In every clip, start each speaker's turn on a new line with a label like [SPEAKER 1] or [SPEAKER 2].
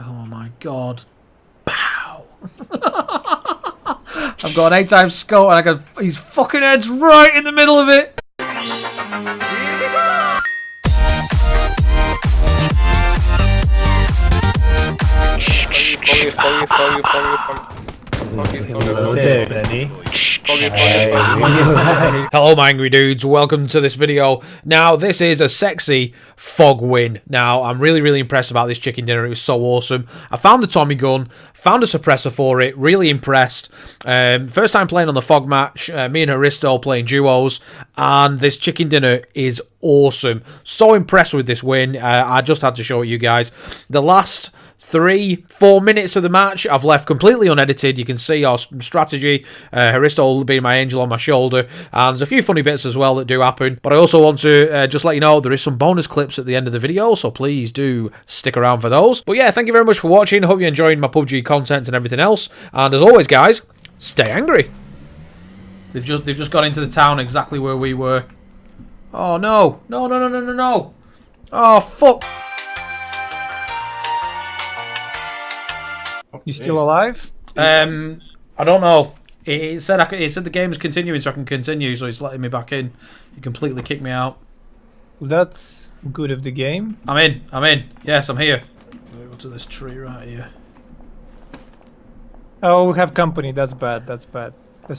[SPEAKER 1] Oh my god. Pow! I've got an 8x scope and I got his fucking head's right in the middle of it! Hello my angry dudes, welcome to this video. Now this is a sexy fog win. Now I'm really impressed about this chicken dinner. It was so awesome. I found the Tommy gun, found a suppressor for it, really impressed. First time playing on the fog match, me and Haristo playing duos, and this chicken dinner is awesome. So impressed with this win. I just had to show it you guys. The last 3-4 minutes of the match I've left completely unedited. You can see our strategy, Haristo being my angel on my shoulder, and there's a few funny bits as well that do happen. But I also want to just let you know there is some bonus clips at the end of the video, so please do stick around for those. But yeah, thank you very much for watching. Hope you enjoyed my PUBG content and everything else, and as always guys, stay angry. They've just got into the town exactly where we were. Oh no, no. Oh fuck.
[SPEAKER 2] You still alive?
[SPEAKER 1] I don't know. It said the game is continuing, so I can continue. So it's letting me back in. It completely kicked me out.
[SPEAKER 2] That's good of the game.
[SPEAKER 1] I'm in. Yes, I'm here. Go to this tree right here.
[SPEAKER 2] Oh, we have company. That's bad. That's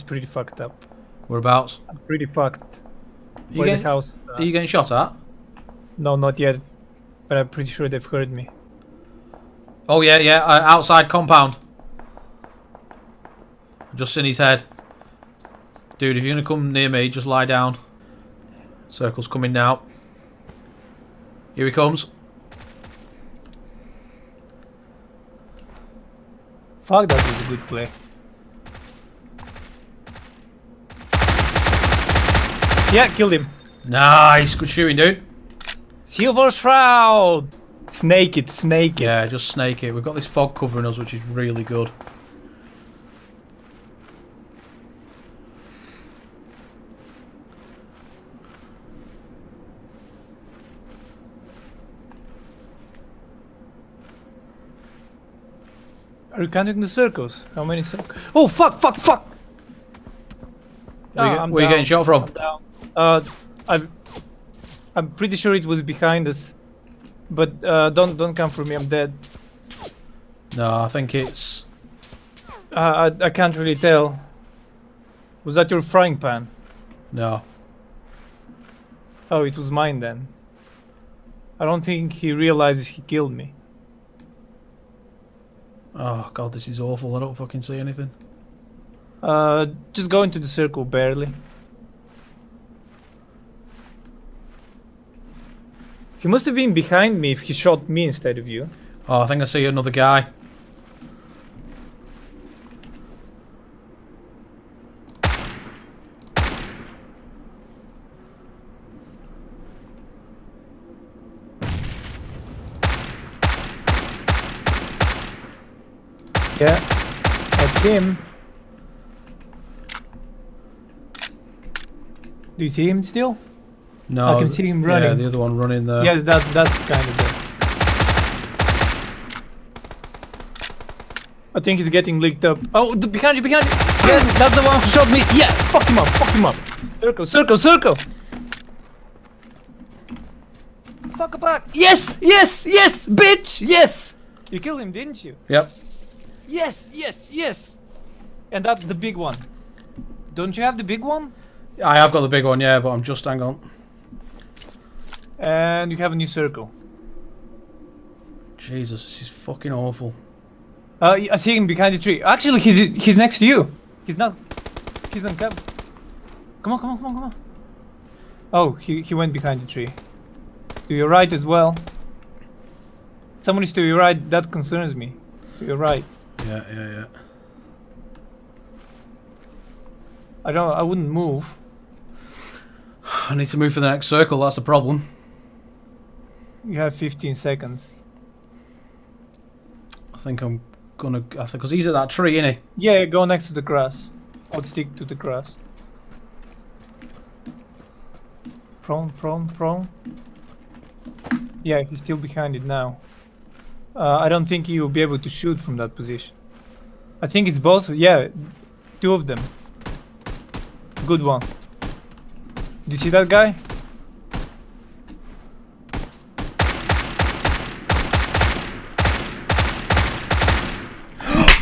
[SPEAKER 2] pretty fucked up.
[SPEAKER 1] Whereabouts?
[SPEAKER 2] I'm pretty fucked.
[SPEAKER 1] Are you getting shot at?
[SPEAKER 2] No, not yet. But I'm pretty sure they've heard me.
[SPEAKER 1] Oh yeah. Outside compound. I've just seen his head. Dude, if you're gonna come near me, just lie down. Circle's coming now. Here he comes.
[SPEAKER 2] Fuck, that was a good play. Yeah, killed him.
[SPEAKER 1] Nice, good shooting, dude.
[SPEAKER 2] Silver Shroud! Snake it.
[SPEAKER 1] Yeah, just snake it. We've got this fog covering us, which is really good.
[SPEAKER 2] Are you counting the circles? How many circles? Oh, fuck!
[SPEAKER 1] Where are you getting shot from?
[SPEAKER 2] I'm pretty sure it was behind us. But don't come for me, I'm dead.
[SPEAKER 1] No, I think it's...
[SPEAKER 2] I can't really tell. Was that your frying pan?
[SPEAKER 1] No.
[SPEAKER 2] Oh, it was mine then. I don't think he realizes he killed me.
[SPEAKER 1] Oh god, this is awful. I don't fucking see anything.
[SPEAKER 2] Just go into the circle barely. He must have been behind me if he shot me instead of you.
[SPEAKER 1] Oh, I think I see another guy.
[SPEAKER 2] Yeah, that's him. Do you see him still?
[SPEAKER 1] No,
[SPEAKER 2] I can see him running.
[SPEAKER 1] Yeah, the other one running there.
[SPEAKER 2] Yeah, that's kind of it. I think he's getting licked up. Oh, behind you! Yes, that's the one who shot me. Yeah, fuck him up. Circle. Fuck back. Yes, bitch, yes. You killed him, didn't you?
[SPEAKER 1] Yep.
[SPEAKER 2] Yes. And that's the big one. Don't you have the big one?
[SPEAKER 1] I have got the big one, yeah, but I'm just hang on.
[SPEAKER 2] And you have a new circle.
[SPEAKER 1] Jesus, this is fucking awful.
[SPEAKER 2] I see him behind the tree. Actually, he's next to you. He's not. He's on cap. Come on. Oh, he went behind the tree. To your right as well. Someone is to your right. That concerns me. To your right.
[SPEAKER 1] Yeah.
[SPEAKER 2] I wouldn't move.
[SPEAKER 1] I need to move for the next circle. That's the problem.
[SPEAKER 2] You have 15 seconds.
[SPEAKER 1] I think I'm gonna. Because he's at that tree, isn't he?
[SPEAKER 2] Yeah, go next to the grass. I'll stick to the grass. Prone. Yeah, he's still behind it now. I don't think you'll be able to shoot from that position. I think it's both. Yeah, two of them. Good one. Do you see that guy?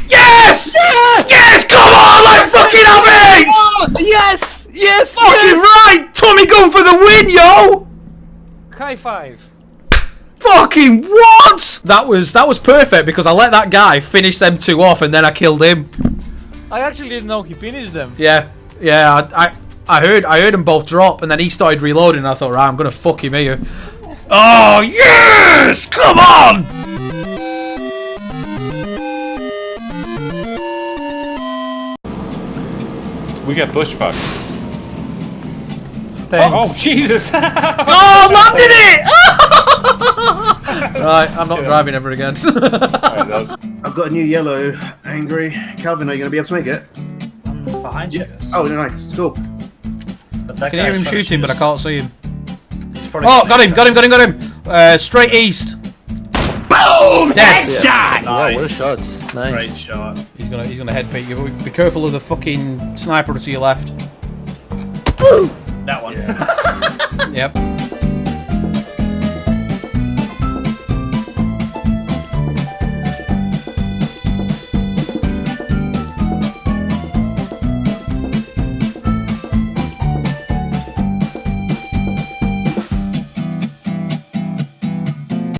[SPEAKER 1] Yes! Yes! Come on, let's fucking have it!
[SPEAKER 3] Oh, yes! Yes!
[SPEAKER 1] Fucking right! Tommy gun for the win, yo!
[SPEAKER 2] High five.
[SPEAKER 1] Fucking what? That was perfect because I let that guy finish them two off and then I killed him.
[SPEAKER 2] I actually didn't know he finished them.
[SPEAKER 1] Yeah, I heard them both drop and then he started reloading and I thought, right, I'm gonna fuck him here. Oh yes! Come on!
[SPEAKER 4] We get bush fucked.
[SPEAKER 2] Thanks.
[SPEAKER 4] Oh Jesus!
[SPEAKER 1] Oh, landed it! Right, I'm not driving ever again.
[SPEAKER 5] I've got a new yellow angry. Calvin, are you going to be able to make it?
[SPEAKER 6] Behind you.
[SPEAKER 5] Oh, nice. Cool.
[SPEAKER 6] But that
[SPEAKER 1] I can hear
[SPEAKER 6] guy's
[SPEAKER 1] him
[SPEAKER 6] trying to
[SPEAKER 1] shooting, but I
[SPEAKER 6] shoot
[SPEAKER 1] can't see him.
[SPEAKER 6] us. He's probably
[SPEAKER 1] Oh, got him! Straight east. Boom! Dead.
[SPEAKER 3] Wow, what a
[SPEAKER 6] Nice.
[SPEAKER 3] shots.
[SPEAKER 6] Great
[SPEAKER 3] Nice.
[SPEAKER 6] shot.
[SPEAKER 1] He's gonna head peek you. Be careful of the fucking sniper to your left.
[SPEAKER 6] That one.
[SPEAKER 1] Yep.